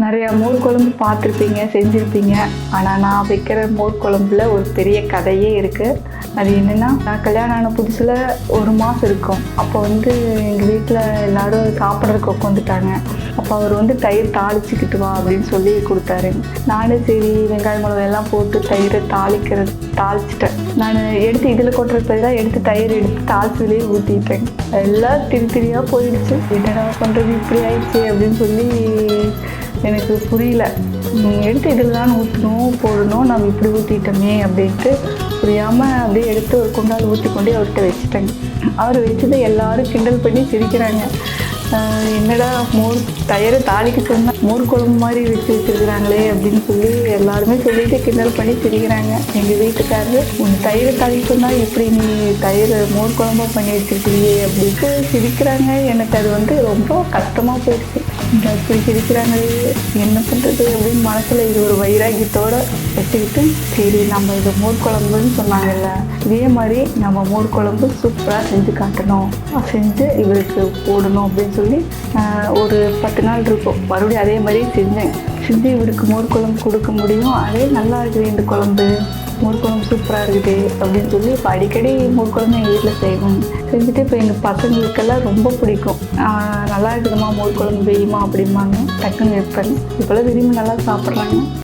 நிறையா மோர் குழம்பு பார்த்துருப்பீங்க, செஞ்சுருப்பீங்க. ஆனால் நான் வைக்கிற மோர் குழம்புல ஒரு பெரிய கதையே இருக்குது. அது என்னென்னா, நான் கல்யாணம் ஆன புதுசில் 1 மாதம் இருக்கும். அப்போ எங்கள் வீட்டில் எல்லோரும் சாப்பிட்றதுக்கு உட்காந்துட்டாங்க. அப்போ அவர் தயிர் தாளிச்சிக்கிட்டு வா அப்படின்னு சொல்லி கொடுத்தாரு. நானும் சரி வெங்காயம் மிளகாயெல்லாம் போட்டு தயிரை தாளிச்சிட்டேன். நான் எடுத்து இதில் கொட்டுறது பதிலாக எடுத்து தயிர் எடுத்து தாளிச்சதுலேயே ஊற்றிட்டேன். எல்லாம் திரியாக போயிடுச்சு. என்னடா பண்ணுறது, இப்படி ஆயிடுச்சு அப்படின்னு சொல்லி எனக்கு புரியல. எடுத்து இதில் தான் ஊற்றணும் போடணும், நம்ம இப்படி ஊற்றிட்டோமே அப்படின்ட்டு புரியாமல் அப்படியே எடுத்து ஒரு குண்டால் ஊற்றி கொண்டே அவர்கிட்ட வச்சுட்டேங்க. அவர் வச்சதை எல்லோரும் கிண்டல் பண்ணி சிரிக்கிறாங்க. என்னடா தயிரை தாளிக்க சொன்னால் மோர் குழம்பு மாதிரி வச்சுருக்குறாங்களே அப்படின்னு சொல்லி எல்லாருமே சொல்லிட்டு கிண்டல் பண்ணி சிரிக்கிறாங்க. எங்கள் வீட்டுக்காரரு தயிரை தாளிக்க சொன்னால் இப்படி நீ மோர் குழம்பா பண்ணி வச்சுருக்கிறியே அப்படின்ட்டு சிரிக்கிறாங்க. எனக்கு அது ரொம்ப கஷ்டமாக போயிடுச்சு. இப்படி சிரிக்கிறாங்களே என்ன பண்ணுறது அப்படின்னு மனசில் இது ஒரு வைராக்கியத்தோடு வச்சுக்கிட்டு, சரி நம்ம இது மோர் குழம்புன்னு சொன்னாங்கல்ல, இதே மாதிரி நம்ம மோர் குழம்பு சூப்பராக செஞ்சு காட்டணும், செஞ்சு இவருக்கு போடணும் அப்படின்னு சொல்லி ஒரு 10 நாள் இருக்கும். மறுபடியும் அதே மாதிரி செஞ்சு இவருக்கு மோர் குழம்பு கொடுக்க முடியும். அதே நல்லா இருக்குது, இந்த மோர் குழம்பு சூப்பராக இருக்குது அப்படின்னு சொல்லி இப்போ அடிக்கடி மோர் குழம்பு எங்கள் வீட்டில் செய்வோம். செஞ்சுட்டு இப்போ எங்கள் பசங்களுக்கெல்லாம் ரொம்ப பிடிக்கும். நல்லா இருக்குதுமா மோர் குழம்பு வெய்யுமா அப்படிம்பாங்க. டக்குன்னு வைப்பேன். இப்போல்லாம் விரும்பி நல்லா சாப்பிட்றாங்க.